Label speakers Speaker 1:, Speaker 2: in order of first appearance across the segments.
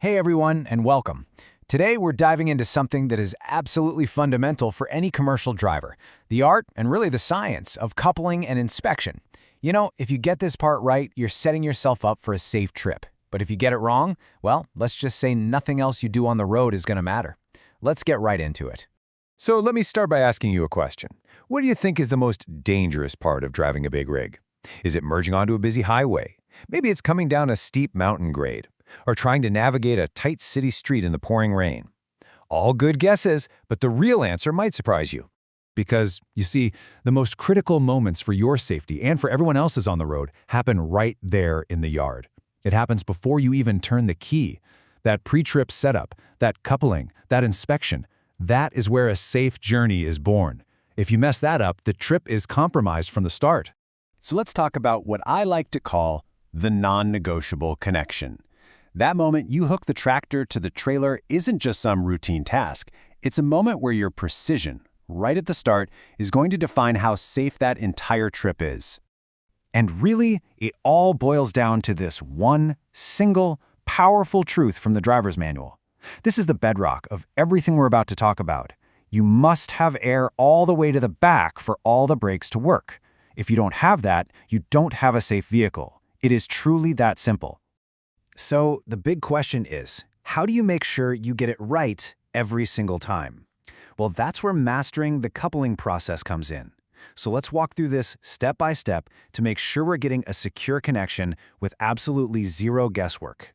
Speaker 1: Hey everyone, and welcome. Today we're diving into something that is absolutely fundamental for any commercial driver, the art and really the science of coupling and inspection. You know, if you get this part right, you're setting yourself up for a safe trip. But if you get it wrong, well, let's just say nothing else you do on the road is going to matter. Let's get right into it.
Speaker 2: So let me start by asking you a question. What do you think is the most dangerous part of driving a big rig? Is it merging onto a busy highway? Maybe it's coming down a steep mountain grade, or trying to navigate a tight city street in the pouring rain. All good guesses, but the real answer might surprise you.
Speaker 3: Because, you see, the most critical moments for your safety and for everyone else's on the road happen right there in the yard. It happens before you even turn the key. That pre-trip setup, that coupling, that inspection, that is where a safe journey is born. If you mess that up, the trip is compromised from the start.
Speaker 1: So let's talk about what I like to call the non-negotiable connection. That moment you hook the tractor to the trailer isn't just some routine task. It's a moment where your precision, right at the start, is going to define how safe that entire trip is. And really, it all boils down to this one, single, powerful truth from the driver's manual. This is the bedrock of everything we're about to talk about. You must have air all the way to the back for all the brakes to work. If you don't have that, you don't have a safe vehicle. It is truly that simple. So the big question is, how do you make sure you get it right every single time? Well, that's where mastering the coupling process comes in. So let's walk through this step by step to make sure we're getting a secure connection with absolutely zero guesswork.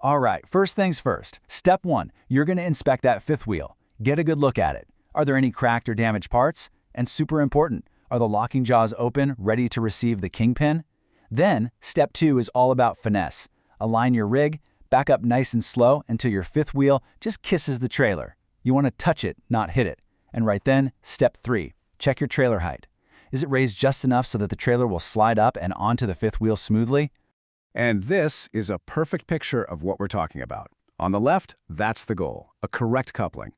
Speaker 4: All right, first things first. Step 1, you're going to inspect that fifth wheel. Get a good look at it. Are there any cracked or damaged parts? And super important, are the locking jaws open, ready to receive the kingpin? Then, step 2 is all about finesse. Align your rig, back up nice and slow until your fifth wheel just kisses the trailer. You want to touch it, not hit it. And right then, step 3, check your trailer height. Is it raised just enough so that the trailer will slide up and onto the fifth wheel smoothly?
Speaker 1: And this is a perfect picture of what we're talking about. On the left, that's the goal, a correct coupling.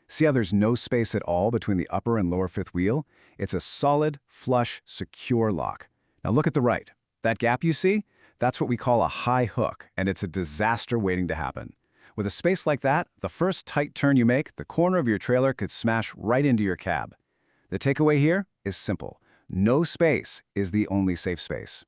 Speaker 1: See how there's no space at all between the upper and lower fifth wheel? It's a solid, flush, secure lock. Now look at the right. That gap you see? That's what we call a high hook, and it's a disaster waiting to happen. With a space like that, the first tight turn you make, the corner of your trailer could smash right into your cab. The takeaway here is simple. No space is the only safe space.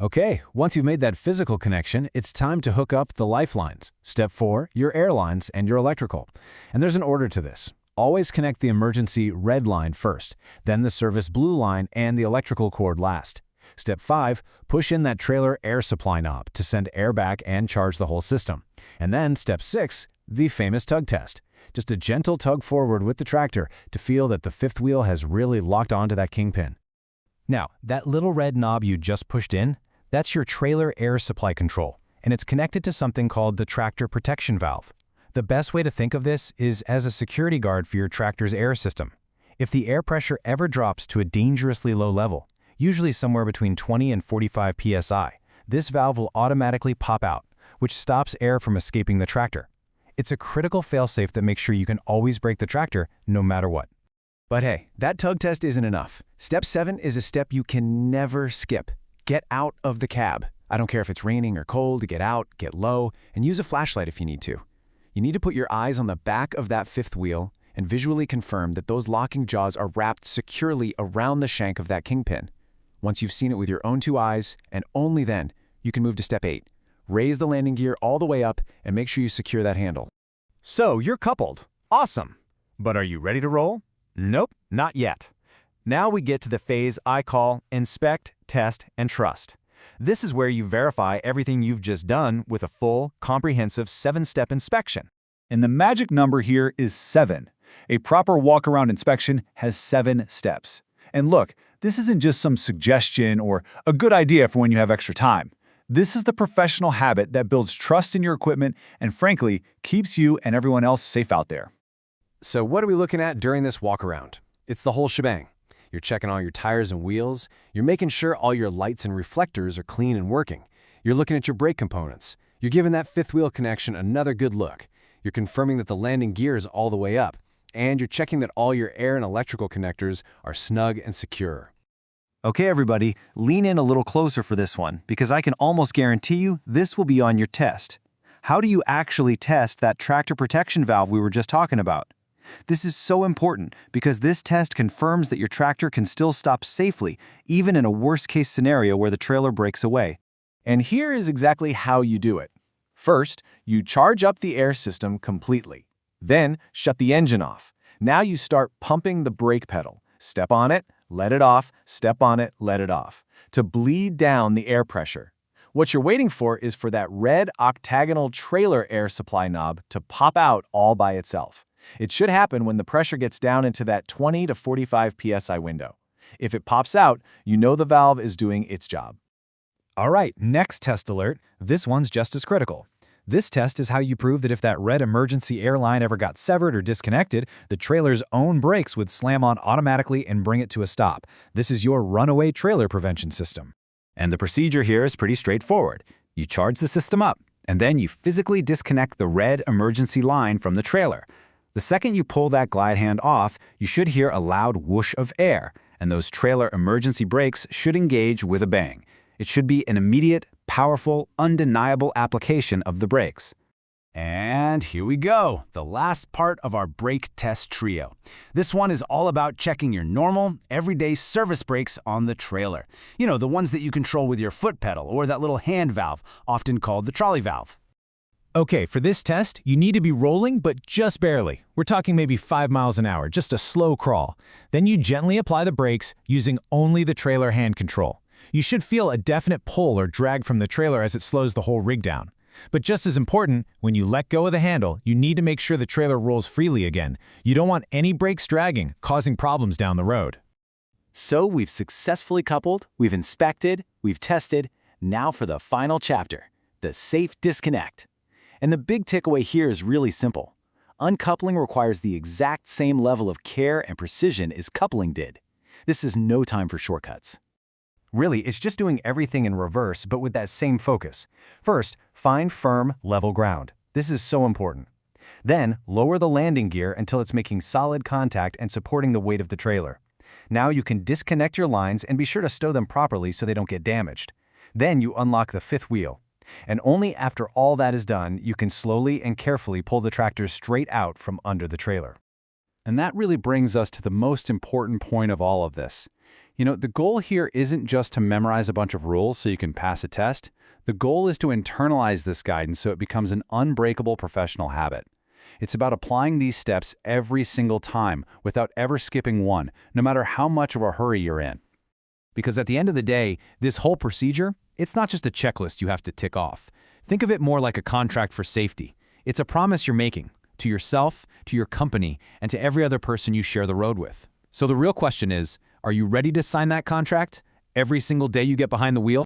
Speaker 3: Okay, once you've made that physical connection, it's time to hook up the lifelines. Step 4, your air lines and your electrical. And there's an order to this. Always connect the emergency red line first, then the service blue line and the electrical cord last. Step 5, push in that trailer air supply knob to send air back and charge the whole system. And then step 6, the famous tug test. Just a gentle tug forward with the tractor to feel that the fifth wheel has really locked onto that kingpin. Now, that little red knob you just pushed in, that's your trailer air supply control, and it's connected to something called the tractor protection valve. The best way to think of this is as a security guard for your tractor's air system. If the air pressure ever drops to a dangerously low level, usually somewhere between 20 and 45 psi, this valve will automatically pop out, which stops air from escaping the tractor. It's a critical failsafe that makes sure you can always brake the tractor no matter what.
Speaker 1: But hey, that tug test isn't enough. Step 7 is a step you can never skip. Get out of the cab. I don't care if it's raining or cold, get out, get low, and use a flashlight if you need to. You need to put your eyes on the back of that fifth wheel and visually confirm that those locking jaws are wrapped securely around the shank of that kingpin. Once you've seen it with your own 2 eyes, and only then, you can move to step 8. Raise the landing gear all the way up and make sure you secure that handle.
Speaker 3: So you're coupled. Awesome. But are you ready to roll? Nope, not yet. Now we get to the phase I call inspect, test, and trust. This is where you verify everything you've just done with a full, comprehensive 7-step inspection.
Speaker 4: And the magic number here is 7. A proper walk-around inspection has 7 steps. And look, this isn't just some suggestion or a good idea for when you have extra time. This is the professional habit that builds trust in your equipment and, frankly, keeps you and everyone else safe out there.
Speaker 1: So what are we looking at during this walk-around? It's the whole shebang. You're checking all your tires and wheels. You're making sure all your lights and reflectors are clean and working. You're looking at your brake components. You're giving that fifth wheel connection another good look. You're confirming that the landing gear is all the way up. And you're checking that all your air and electrical connectors are snug and secure.
Speaker 5: Okay, everybody, lean in a little closer for this one, because I can almost guarantee you this will be on your test. how do you actually test that tractor protection valve we were just talking about? This is so important because this test confirms that your tractor can still stop safely, even in a worst-case scenario where the trailer breaks away.
Speaker 3: And here is exactly how you do it. First, you charge up the air system completely. Then, shut the engine off. Now you start pumping the brake pedal. Step on it, let it off, step on it, let it off, to bleed down the air pressure. What you're waiting for is for that red octagonal trailer air supply knob to pop out all by itself. It should happen when the pressure gets down into that 20 to 45 psi window. If it pops out, you know the valve is doing its job. All right, next test alert. This one's just as critical. This test is how you prove that if that red emergency air line ever got severed or disconnected, the trailer's own brakes would slam on automatically and bring it to a stop. This is your runaway trailer prevention system.
Speaker 5: And the procedure here is pretty straightforward. You charge the system up, and then you physically disconnect the red emergency line from the trailer. The second you pull that glide hand off, you should hear a loud whoosh of air, and those trailer emergency brakes should engage with a bang. It should be an immediate, powerful, undeniable application of the brakes.
Speaker 3: And here we go, the last part of our brake test trio. This one is all about checking your normal, everyday service brakes on the trailer. You know, the ones that you control with your foot pedal or that little hand valve, often called the trolley valve. Okay, for this test, you need to be rolling, but just barely. We're talking maybe 5 miles an hour, just a slow crawl. Then you gently apply the brakes using only the trailer hand control. You should feel a definite pull or drag from the trailer as it slows the whole rig down. But just as important, when you let go of the handle, you need to make sure the trailer rolls freely again. You don't want any brakes dragging, causing problems down the road.
Speaker 4: So we've successfully coupled, we've inspected, we've tested. Now for the final chapter, the safe disconnect. And the big takeaway here is really simple. Uncoupling requires the exact same level of care and precision as coupling did. This is no time for shortcuts.
Speaker 1: Really, it's just doing everything in reverse, but with that same focus. First, find firm, level ground. This is so important. Then, lower the landing gear until it's making solid contact and supporting the weight of the trailer. Now you can disconnect your lines and be sure to stow them properly so they don't get damaged. Then you unlock the fifth wheel. And only after all that is done, you can slowly and carefully pull the tractor straight out from under the trailer. And that really brings us to the most important point of all of this. You know, the goal here isn't just to memorize a bunch of rules so you can pass a test. The goal is to internalize this guidance so it becomes an unbreakable professional habit. It's about applying these steps every single time without ever skipping one, no matter how much of a hurry you're in. Because at the end of the day, this whole procedure, it's not just a checklist you have to tick off. Think of it more like a contract for safety. It's a promise you're making to yourself, to your company, and to every other person you share the road with. So the real question is, are you ready to sign that contract every single day you get behind the wheel?